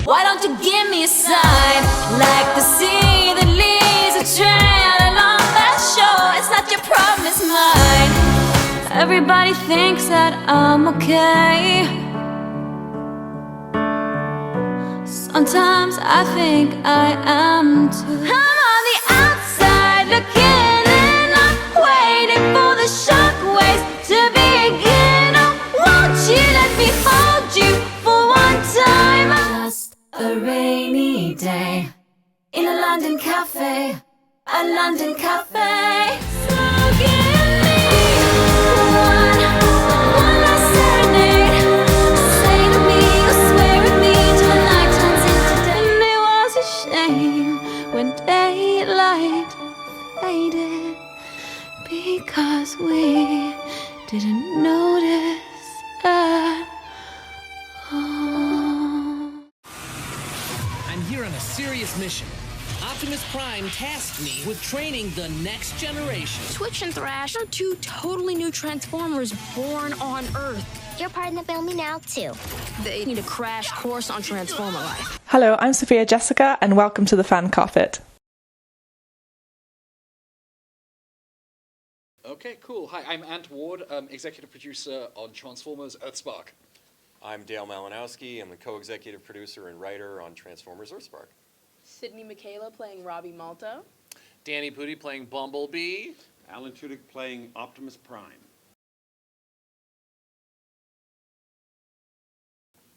Why don't you give me a sign? Like the sea that leaves a trail along that shore. It's not your problem, it's mine. Everybody thinks that I'm okay. Sometimes I think I am too. I'm on the outside looking in. I'm waiting for the shockwaves to begin. Oh, won't you let me hold you for one time? Just a rainy day in a London cafe, a London cafe. So give me one last serenade. Say to me or swear at me till the night turns into day. And it was a shame when daylight faded, because we didn't notice at all. I'm here on a serious mission. Optimus Prime tasked me with training the next generation. Twitch and Thrash are two totally new Transformers born on Earth. You're part of the Film Me Now, too. They need a crash course on Transformer life. Hello, I'm Sophia Jessica, and welcome to the Fan Carpet. Okay, cool. Hi, I'm Ant Ward, executive producer on Transformers Earthspark. I'm Dale Malinowski. I'm the co-executive producer and writer on Transformers Earthspark. Sydney Mikayla playing Robbie Malta. Danny Pudi playing Bumblebee. Alan Tudyk playing Optimus Prime.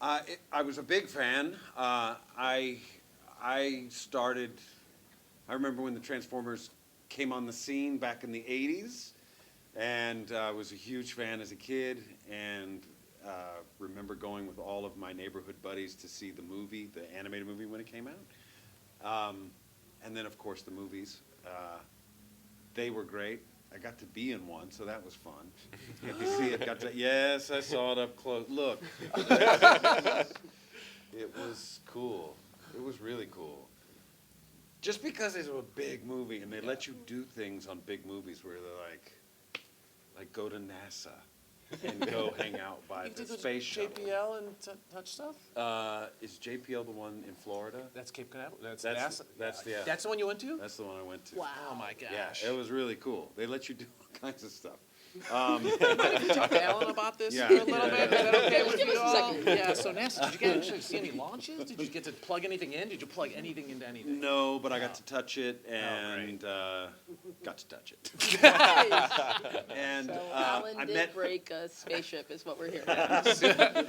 I was a big fan. I remember when the Transformers came on the scene back in the 80s, and I was a huge fan as a kid, and remember going with all of my neighborhood buddies to see the movie, the animated movie when it came out. And then, of course, the movies. They were great. I got to be in one, so that was fun. Get to see it. Yes, I saw it up close. Look. It was cool. It was really cool. Just because it's a big movie and they let you do things on big movies where they're like go to NASA and go hang out by the space shuttle. JPL and such stuff? Is JPL the one in Florida? That's Cape Canaveral. That's NASA. That's the one you went to? That's the one I went to. Wow. Oh my gosh. Yeah, it was really cool. They let you do all kinds of stuff. Can you talk to Alan about this Yeah, for a little yeah, bit? Is that okay with Give you us a all? second. Yeah, so NASA, did you get to see any launches? Did you get to plug anything in? Did you plug anything into anything? No, but I got to touch it and got to touch it. And So Alan I did met. break a spaceship, is what we're hearing.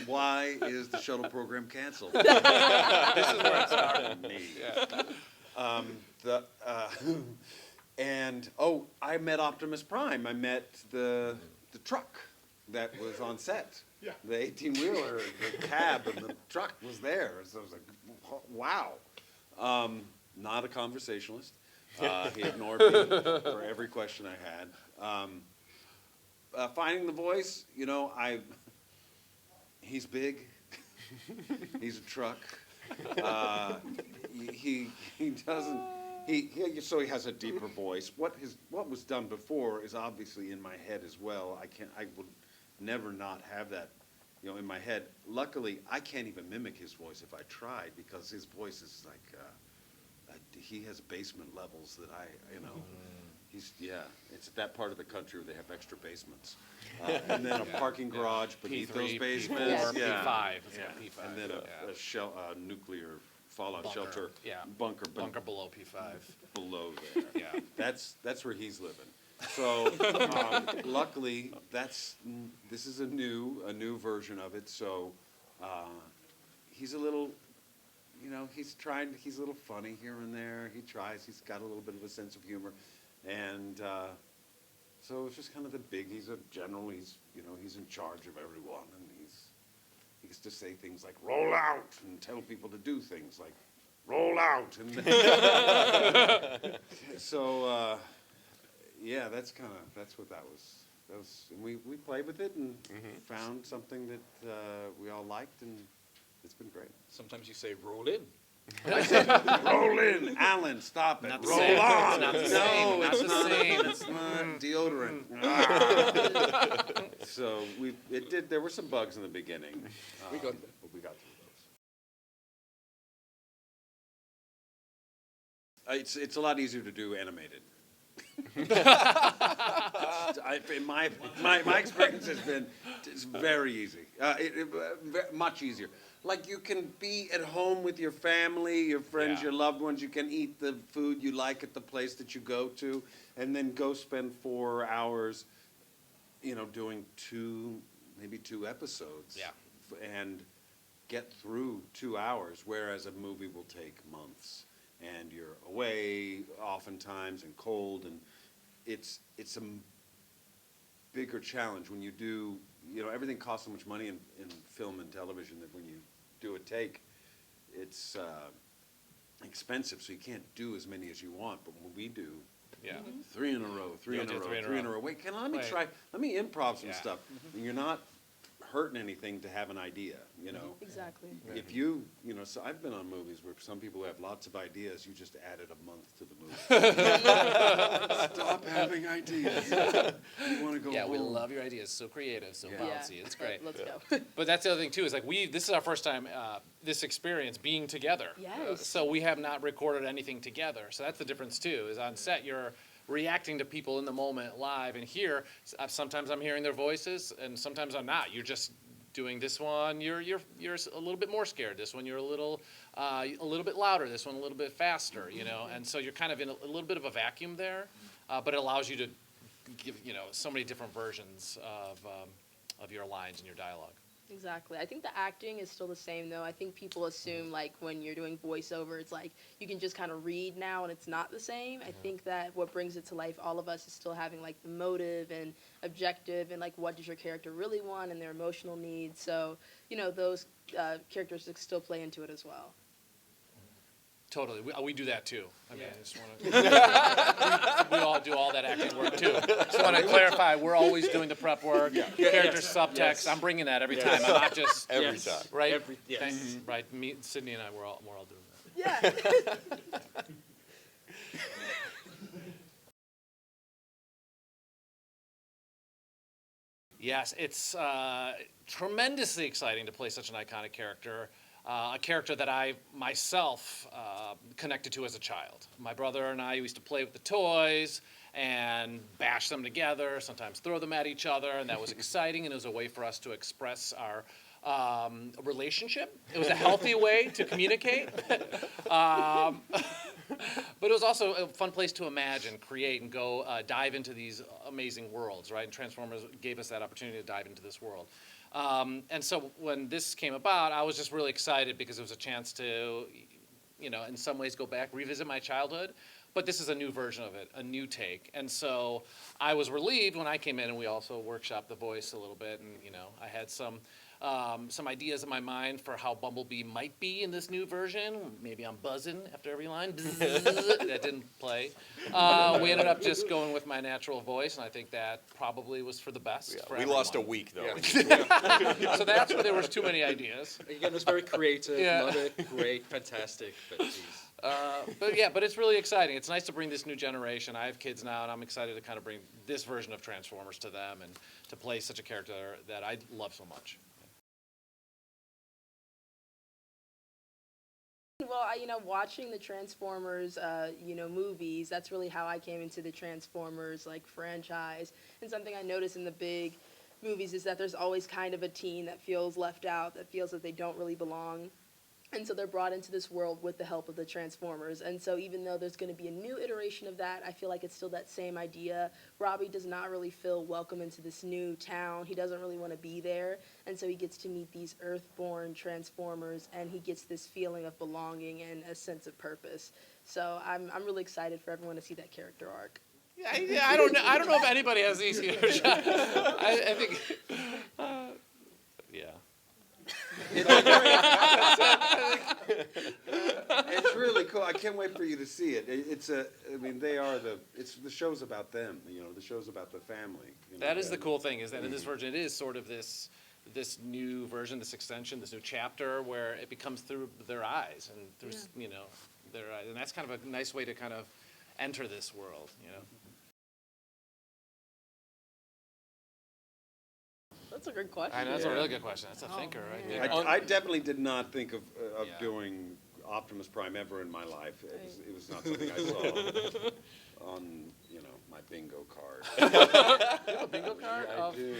Why is the shuttle program canceled? This is where it started. Me. And I met Optimus Prime. I met the truck that was on set. Yeah. The 18-wheeler, the cab, and the truck was there. So I was like, wow. Not a conversationalist. He ignored me for every question I had. Finding the voice, he's big. He's a truck. He doesn't. So he has a deeper voice. What was done before is obviously in my head as well. I would never not have that, in my head. Luckily, I can't even mimic his voice if I tried, because his voice is like, he has basement levels that it's that part of the country where they have extra basements. And then a parking garage beneath those basements. P4, P5. It's like P5. And then a nuclear fallout shelter bunker below P5. below there. Yeah. That's where he's living. So luckily, this is a new version of it. So he's a little, he's a little funny here and there. He tries. He's got a little bit of a sense of humor, and so it's just kind of he's a general. He's in charge of everyone, and he gets to say things like "roll out" and tell people to do things like "roll out." And so that's what that was. And we played with it and found something that we all liked, and it's been great. Sometimes you say roll in. I said, roll in, Alan, stop it. Not the Roll same. on. It's not the No, same. it's Not the not. same. It's not deodorant. So there were some bugs in the beginning. We got but we got through. It's a lot easier to do animated. My experience has been it's very easy. Much easier. Like you can be at home with your family, your friends, Yeah. your loved ones. You can eat the food you like at the place that you go to, and then go spend 4 hours, doing maybe two episodes. Yeah. And get through 2 hours, whereas a movie will take months, and you're away oftentimes and cold, and it's a bigger challenge when you do. Everything costs so much money in film and television that when you do a take, it's expensive, so you can't do as many as you want. But when we do, Yeah. 3 in a row, three You'll in a do row, three in a three in a row. row. Wait, let me Wait. try. Let me improv some Yeah. stuff. And you're not hurting anything to have an idea. Exactly. If you, so I've been on movies where some people have lots of ideas. You just added a month to the movie. Stop having ideas. You want to go Yeah, home. we love your ideas. So creative, so Yeah. bouncy. It's great. Let's go. But that's the other thing too. Is like this is our first time this experience being together. Yes. So we have not recorded anything together. So that's the difference too. Is on set you're reacting to people in the moment live, and here sometimes I'm hearing their voices, and sometimes I'm not. You're just doing this one. You're a little bit more scared. This one you're a little bit louder. This one a little bit faster. And so you're kind of in a little bit of a vacuum there, but it allows you to give so many different versions of your lines and your dialogue. Exactly. I think the acting is still the same, though. I think people assume, like, when you're doing voiceover, it's like you can just kind of read now, and it's not the same. I think that what brings it to life, all of us, is still having, like, the motive and objective and, like, what does your character really want and their emotional needs. So, those characteristics still play into it as well. Totally, we do that too. I mean, I just want to. We all do all that acting work too. Just want to clarify, we're always doing the prep work, character subtext. Yes. I'm bringing that every time. I'm not just Every time. right. Yes. Right. Me, Sydney, and I, we're all doing that. Yeah. Yes, it's tremendously exciting to play such an iconic character. A character that I myself connected to as a child. My brother and I used to play with the toys and bash them together, sometimes throw them at each other, and that was exciting, and it was a way for us to express our relationship. It was a healthy way to communicate. But it was also a fun place to imagine, create, and go dive into these amazing worlds, right? And Transformers gave us that opportunity to dive into this world. And so when this came about, I was just really excited because it was a chance to, in some ways go back, revisit my childhood. But this is a new version of it, a new take. And so I was relieved when I came in, and we also workshopped the voice a little bit. And, I had some ideas in my mind for how Bumblebee might be in this new version. Maybe I'm buzzing after every line. That didn't play. We ended up just going with my natural voice, and I think that probably was for the best. Yeah, for we lost a everyone. week, though. So that's where there was too many ideas. Again, it was very creative. Yeah. Love it. Great. Fantastic. But geez. But it's really exciting. It's nice to bring this new generation. I have kids now, and I'm excited to kind of bring this version of Transformers to them and to play such a character that I love so much. Well, watching the Transformers, movies, that's really how I came into the Transformers, franchise. And something I notice in the big movies is that there's always kind of a teen that feels left out, that feels that they don't really belong. And so they're brought into this world with the help of the Transformers. And so even though there's going to be a new iteration of that, I feel like it's still that same idea. Robbie does not really feel welcome into this new town. He doesn't really want to be there. And so he gets to meet these Earthborn Transformers, and he gets this feeling of belonging and a sense of purpose. So I'm really excited for everyone to see that character arc. I don't know. I don't know if anybody has these here. I think. Yeah. It's really cool. I can't wait for you to see it. The show's about them. The show's about the family. That is the cool thing, is that in this version, it is sort of this new version, this extension, this new chapter, where it becomes through their eyes and through their eyes, and that's kind of a nice way to kind of enter this world. That's a good question. I know, that's a really good question. That's a thinker, right? man. there. I definitely did not think of Yeah. doing Optimus Prime ever in my life. It was not something I saw on, my bingo card. You have a bingo card? I do,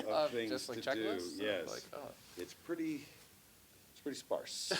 of things just like to do. checklists? Yes. Like, oh. It's pretty sparse.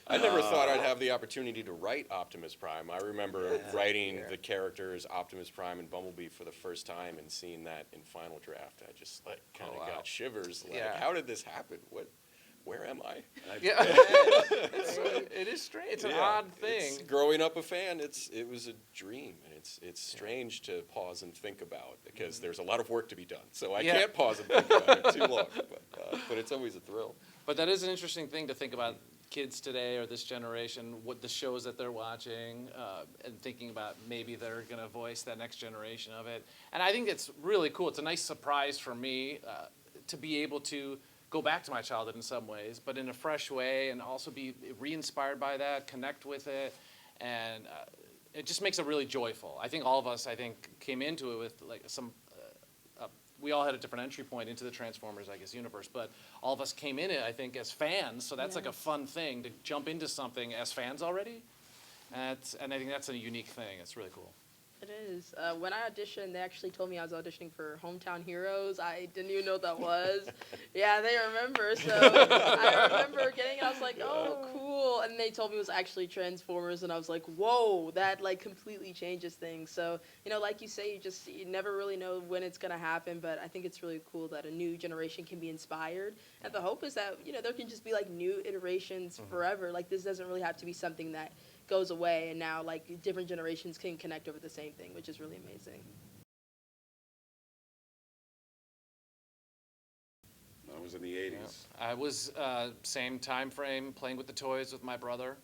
I never thought I'd have the opportunity to write Optimus Prime. I remember writing the characters Optimus Prime and Bumblebee for the first time and seeing that in Final Draft. I just kind of got shivers. How did this happen? Where am I? Yeah, it is strange. It's an odd thing. Growing up a fan, it was a dream, and it's strange to pause and think about because there's a lot of work to be done. So I can't pause and think about it too long, but it's always a thrill. But that is an interesting thing to think about kids today or this generation, what the shows that they're watching, and thinking about maybe they're going to voice that next generation of it. And I think it's really cool. It's a nice surprise for me to be able to go back to my childhood in some ways, but in a fresh way, and also be re-inspired by that, connect with it, and it just makes it really joyful. I think all of us, came into it with like some, we all had a different entry point into the Transformers, universe, but all of us came in it, I think, as fans, so that's like a fun thing to jump into something as fans already, and I think that's a unique thing. It's really cool. It is. When I auditioned, they actually told me I was auditioning for Hometown Heroes. I didn't even know what that was. Yeah, they remember. So I remember getting it. I was like, oh, cool. And they told me it was actually Transformers. And I was like, whoa, that completely changes things. So, like you say, you never really know when it's going to happen. But I think it's really cool that a new generation can be inspired. And the hope is that, there can just be new iterations forever. This doesn't really have to be something that goes away, and now different generations can connect over the same thing, which is really amazing. That was in the 80s. I was same time frame, playing with the toys with my brother.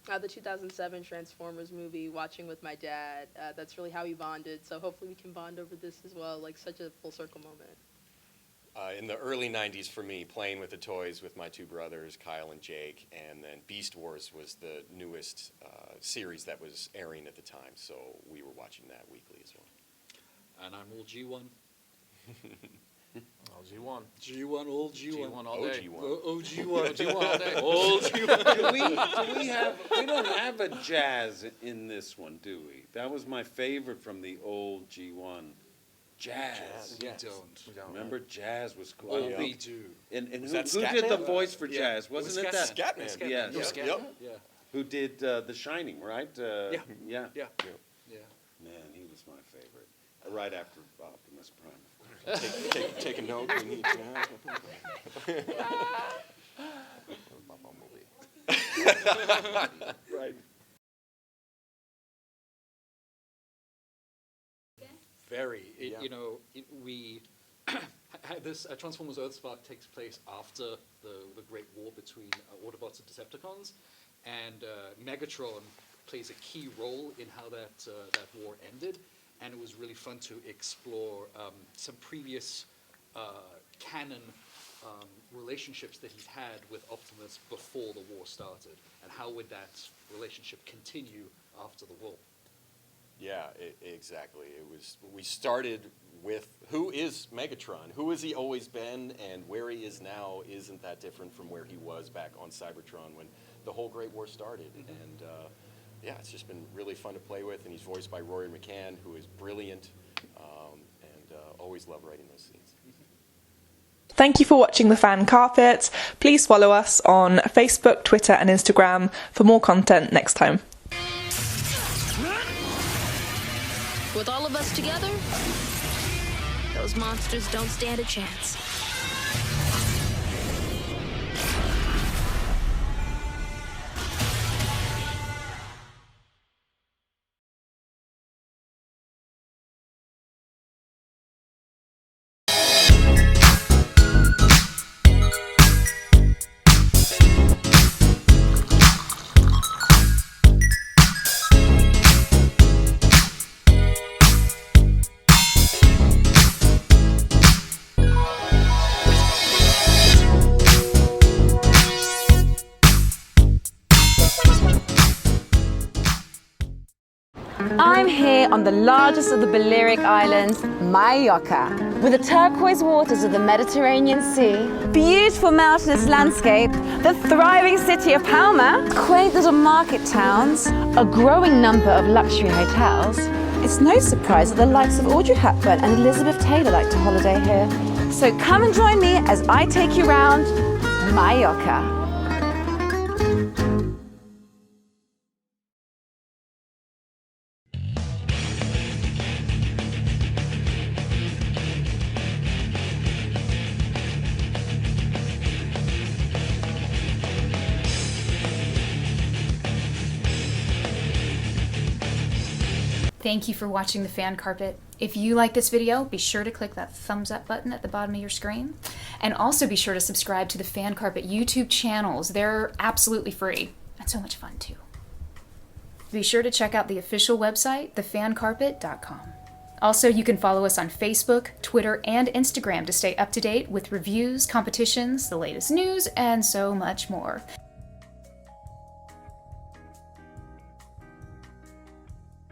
The 2007 Transformers movie, watching with my dad, that's really how we bonded, so hopefully we can bond over this as well, such a full circle moment. In the early 90s for me, playing with the toys with my two brothers, Kyle and Jake, and then Beast Wars was the newest series that was airing at the time, so we were watching that weekly as well. And I'm all G1. Oh, G1. G1, all G1. G1 all day. OG1. G1 all day. All G1. We don't have a jazz in this one, do we? That was my favorite from the old G1. Jazz. We don't. Remember, Jazz was cool. Oh, we do. And who that did the Scatman? voice for Jazz? Wasn't it that? Scatman. Yes. Scatman. Yep. Yeah. Who did The Shining, right? Yeah. Yeah. Man, he was my favorite. Right after Optimus Prime. Take a note. We need to have. Right. Very. We this Transformers Earthspark takes place after the Great War between Autobots and Decepticons, and Megatron plays a key role in how that war ended, and it was really fun to explore some previous canon relationships that he's had with Optimus before the war started, and how would that relationship continue after the war. Yeah, exactly. We started with who is Megatron? Who has he always been, and where he is now isn't that different from where he was back on Cybertron when the whole Great War started. And it's just been really fun to play with, and he's voiced by Rory McCann, who is brilliant, and always love writing those scenes. Thank you for watching The Fan Carpet. Please follow us on Facebook, Twitter and Instagram for more content next time. With all of us together, those monsters don't stand a chance. I'm here on the largest of the Balearic Islands, Mallorca, with the turquoise waters of the Mediterranean Sea, beautiful mountainous landscape, the thriving city of Palma, quaint little market towns, a growing number of luxury hotels. It's no surprise that the likes of Audrey Hepburn and Elizabeth Taylor like to holiday here. So come and join me as I take you round Mallorca. Thank you for watching The Fan Carpet. If you like this video, be sure to click that thumbs up button at the bottom of your screen. And also be sure to subscribe to the Fan Carpet YouTube channels. They're absolutely free and so much fun too. Be sure to check out the official website, thefancarpet.com. Also, you can follow us on Facebook, Twitter, and Instagram to stay up to date with reviews, competitions, the latest news, and so much more.